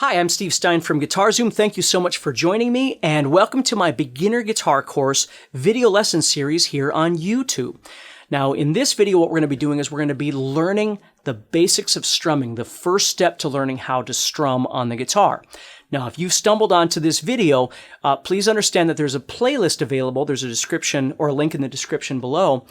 Hi, I'm Steve Stine from Guitar Zoom. Thank you so much for joining me, and welcome to my beginner guitar course video lesson series here on YouTube. Now, in this video, what we're going to be doing is we're going to be learning the basics of strumming, the first step to learning how to strum on the guitar. Now, if you've stumbled onto this video, please understand that there's a playlist available. There's a description or a link in the description below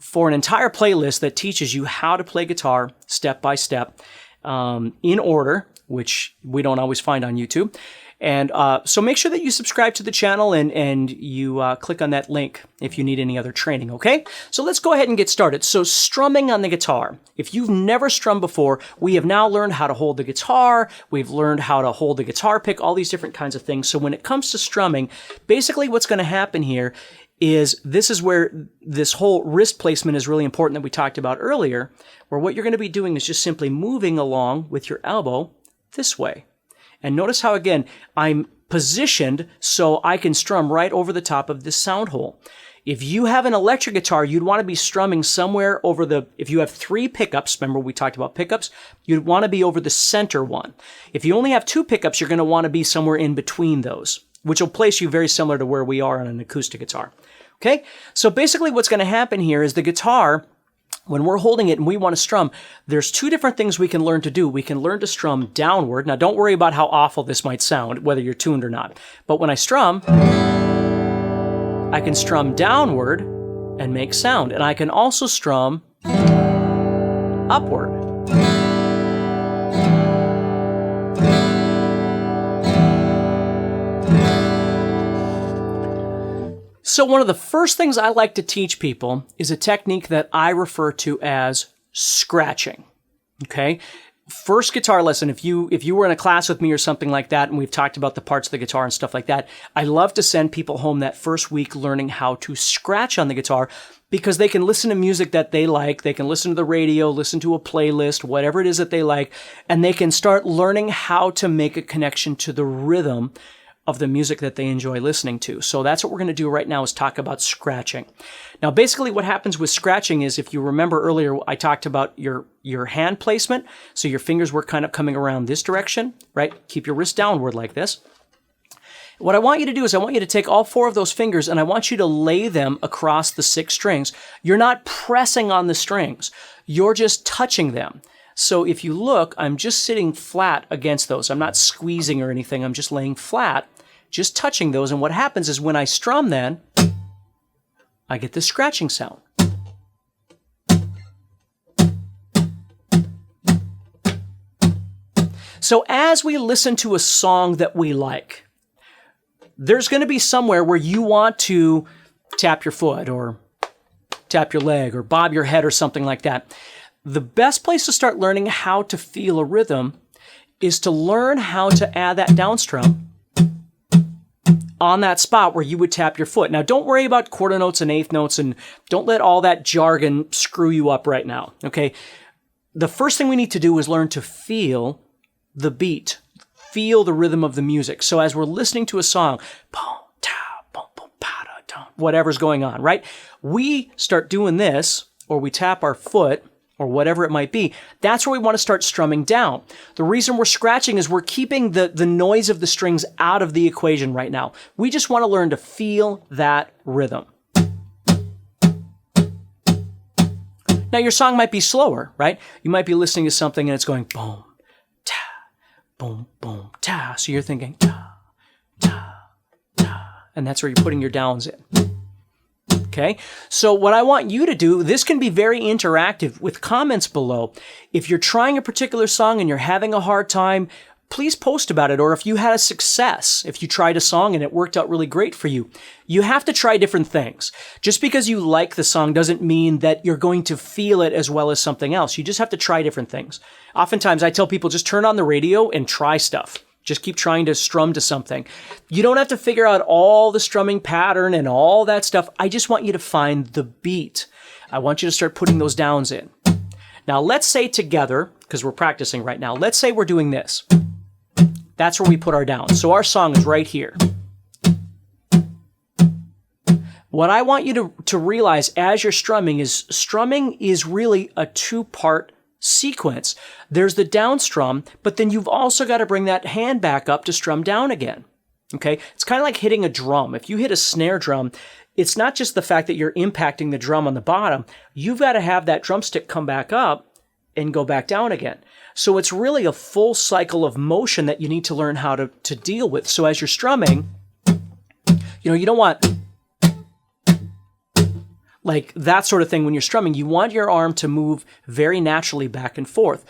for an entire playlist that teaches you how to play guitar step by step in order, which we don't always find on YouTube. And so make sure that you subscribe to the channel and you click on that link if you need any other training, okay? So let's go ahead and get started. So strumming on the guitar. If you've never strummed before, we have now learned how to hold the guitar. We've learned how to hold the guitar pick, all these different kinds of things. So when it comes to strumming, basically what's going to happen here is this is where this whole wrist placement is really important that we talked about earlier, where what you're going to be doing is just simply moving along with your elbow this way. And notice how, again, I'm positioned so I can strum right over the top of this sound hole. If you have an electric guitar, you'd want to be strumming somewhere over the, if you have 3 pickups, remember we talked about pickups, you'd want to be over the center one. If you only have 2 pickups, you're going to want to be somewhere in between those, which will place you very similar to where we are on an acoustic guitar. Okay? So basically what's going to happen here is the guitar, when we're holding it and we want to strum, there's 2 different things we can learn to do. We can learn to strum downward. Now, don't worry about how awful this might sound, whether you're tuned or not. But when I strum, I can strum downward and make sound. And I can also strum upward. So one of the first things I like to teach people is a technique that I refer to as scratching, okay? First guitar lesson, if you were in a class with me or something like that, and we've talked about the parts of the guitar and stuff like that, I love to send people home that first week learning how to scratch on the guitar because they can listen to music that they like, they can listen to the radio, listen to a playlist, whatever it is that they like, and they can start learning how to make a connection to the rhythm of the music that they enjoy listening to. So that's what we're going to do right now is talk about scratching. Now, basically what happens with scratching is, if you remember earlier, I talked about your hand placement. So your fingers were kind of coming around this direction, right? Keep your wrist downward like this. What I want you to do is I want you to take all 4 of those fingers and I want you to lay them across the 6 strings. You're not pressing on the strings. You're just touching them. So if you look, I'm just sitting flat against those. I'm not squeezing or anything. I'm just laying flat, just touching those. And what happens is when I strum then, I get this scratching sound. So as we listen to a song that we like, there's going to be somewhere where you want to tap your foot or tap your leg or bob your head or something like that. The best place to start learning how to feel a rhythm is to learn how to add that downstrum on that spot where you would tap your foot. Now, don't worry about quarter notes and eighth notes, and don't let all that jargon screw you up right now, okay? The first thing we need to do is learn to feel the beat, feel the rhythm of the music. So as we're listening to a song, boom, ta, boom, boom, pa, da, da, whatever's going on, right? We start doing this, or we tap our foot, or whatever it might be. That's where we want to start strumming down. The reason we're scratching is we're keeping the noise of the strings out of the equation right now. We just want to learn to feel that rhythm. Now, your song might be slower, right? You might be listening to something and it's going boom, ta, boom, boom, ta. So you're thinking ta, ta, ta. And that's where you're putting your downs in. Okay, so what I want you to do, this can be very interactive with comments below. If you're trying a particular song and you're having a hard time, please post about it. Or if you had a success, if you tried a song and it worked out really great for you, you have to try different things. Just because you like the song doesn't mean that you're going to feel it as well as something else. You just have to try different things. Oftentimes I tell people just turn on the radio and try stuff. Just keep trying to strum to something. You don't have to figure out all the strumming pattern and all that stuff. I just want you to find the beat. I want you to start putting those downs in. Now, let's say together, because we're practicing right now, let's say we're doing this. That's where we put our downs. So our song is right here. What I want you to realize as you're strumming is really a 2-part sequence. There's the down strum, but then you've also got to bring that hand back up to strum down again. Okay? It's kind of like hitting a drum. If you hit a snare drum, it's not just the fact that you're impacting the drum on the bottom. You've got to have that drumstick come back up and go back down again. So it's really a full cycle of motion that you need to learn how to deal with. So as you're strumming, you don't want like that sort of thing when you're strumming. You want your arm to move very naturally back and forth.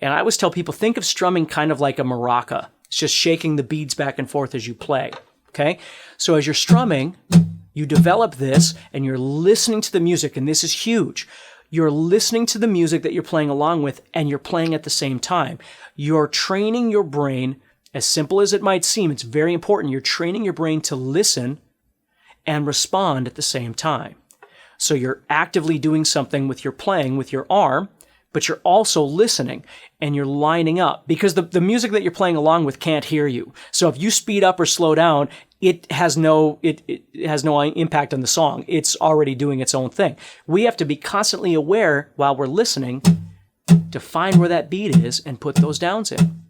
And I always tell people, think of strumming kind of like a maraca. It's just shaking the beads back and forth as you play. Okay? So as you're strumming, you develop this and you're listening to the music, and this is huge. You're listening to the music that you're playing along with, and you're playing at the same time. You're training your brain, as simple as it might seem, it's very important. You're training your brain to listen and respond at the same time. So you're actively doing something with your playing with your arm, but you're also listening and you're lining up, because the music that you're playing along with can't hear you. So if you speed up or slow down, it has no impact on the song. It's already doing its own thing. We have to be constantly aware while we're listening to find where that beat is and put those downs in.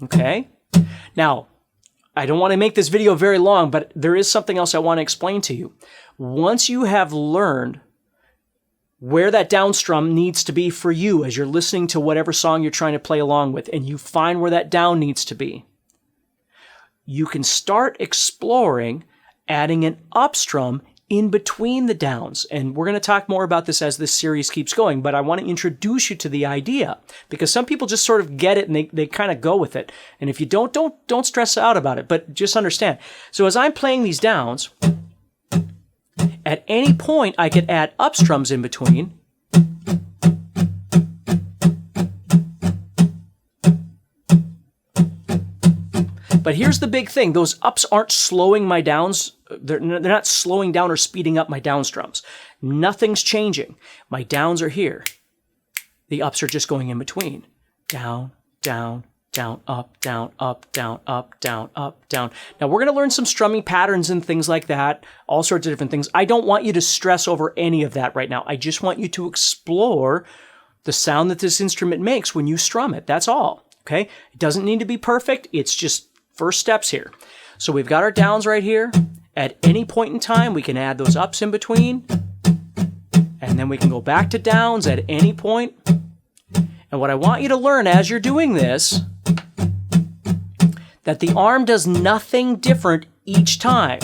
Okay? Now, I don't want to make this video very long, but there is something else I want to explain to you. Once you have learned where that down strum needs to be for you as you're listening to whatever song you're trying to play along with, and you find where that down needs to be, you can start exploring adding an up strum in between the downs. And we're going to talk more about this as this series keeps going, but I want to introduce you to the idea, because some people just sort of get it and they kind of go with it. And if you don't stress out about it, but just understand. So as I'm playing these downs, at any point I could add up strums in between. But here's the big thing. Those ups aren't slowing my downs. They're not slowing down or speeding up my down strums. Nothing's changing. My downs are here. The ups are just going in between. Down, down, down, up, down, up, down, up, down, up, down. Now we're going to learn some strumming patterns and things like that, all sorts of different things. I don't want you to stress over any of that right now. I just want you to explore the sound that this instrument makes when you strum it. That's all. Okay? It doesn't need to be perfect. It's just first steps here. So we've got our downs right here. At any point in time, we can add those ups in between. And then we can go back to downs at any point. And what I want you to learn as you're doing this, that the arm does nothing different each time.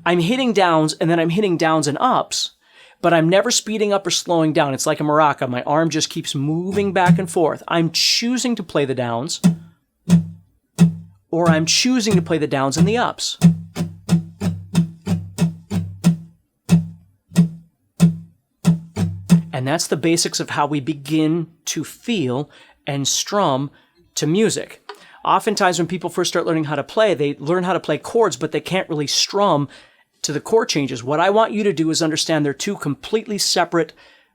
I'm hitting downs and then I'm hitting downs and ups, but I'm never speeding up or slowing down. It's like a maraca. My arm just keeps moving back and forth. I'm choosing to play the downs, or I'm choosing to play the downs and the ups. And that's the basics of how we begin to feel and strum to music. Oftentimes when people first start learning how to play, they learn how to play chords, but they can't really strum to the chord changes. What I want you to do is understand they're two completely separate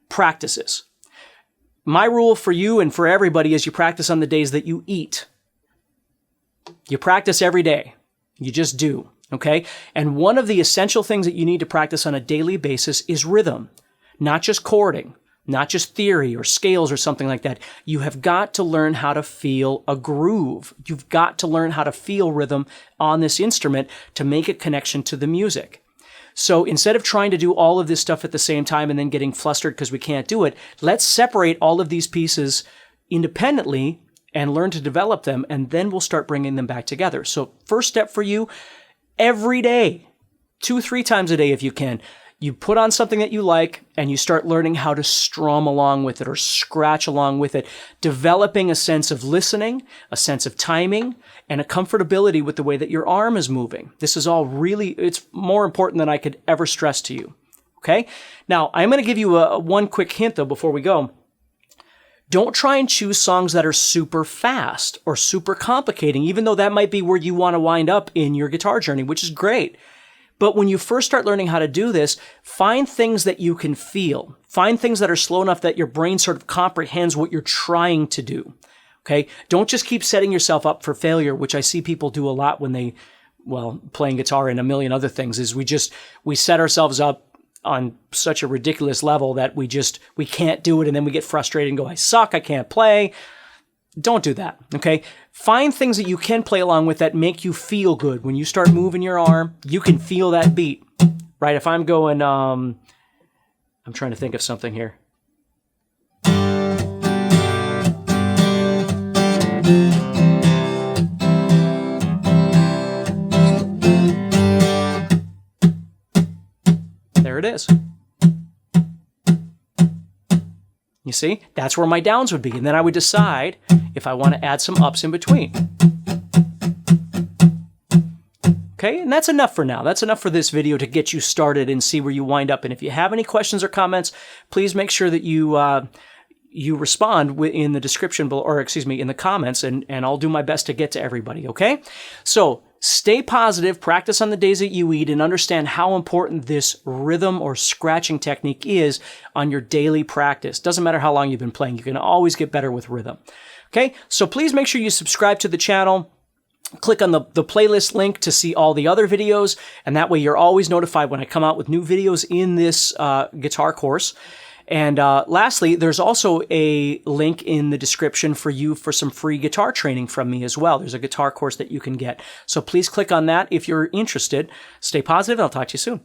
practices. My rule for you and for everybody is you practice on the days that you eat. You practice every day. You just do, okay? And one of the essential things that you need to practice on a daily basis is rhythm, not just chording, not just theory or scales or something like that. You have got to learn how to feel a groove. You've got to learn how to feel rhythm on this instrument to make a connection to the music. So instead of trying to do all of this stuff at the same time and then getting flustered because we can't do it, let's separate all of these pieces independently and learn to develop them, and then we'll start bringing them back together. So first step for you, every day, 2-3 times a day if you can, you put on something that you like and you start learning how to strum along with it or scratch along with it, developing a sense of listening, a sense of timing, and a comfortability with the way that your arm is moving. This is all really, it's more important than I could ever stress to you. Okay? Now, I'm going to give you one quick hint though before we go. Don't try and choose songs that are super fast or super complicating, even though that might be where you want to wind up in your guitar journey, which is great. But when you first start learning how to do this, find things that you can feel. Find things that are slow enough that your brain sort of comprehends what you're trying to do. Okay? Don't just keep setting yourself up for failure, which I see people do a lot when they, well, playing guitar and a million other things, is we set ourselves up on such a ridiculous level that we can't do it, and then we get frustrated and go, I suck, I can't play. Don't do that, okay? Find things that you can play along with that make you feel good. When you start moving your arm, you can feel that beat, right? If I'm going, I'm trying to think of something here. There it is. You see, that's where my downs would be. And then I would decide if I want to add some ups in between. Okay, and that's enough for now. That's enough for this video to get you started and see where you wind up. And if you have any questions or comments, please make sure that you respond in the description below, or excuse me, in the comments, and I'll do my best to get to everybody, okay? So stay positive, practice on the days that you eat, and understand how important this rhythm or scratching technique is on your daily practice. Doesn't matter how long you've been playing, you can always get better with rhythm. Okay, so please make sure you subscribe to the channel. Click on the playlist link to see all the other videos, and that way you're always notified when I come out with new videos in this guitar course. And lastly, there's also a link in the description for you for some free guitar training from me as well. There's a guitar course that you can get. So please click on that if you're interested. Stay positive, and I'll talk to you soon.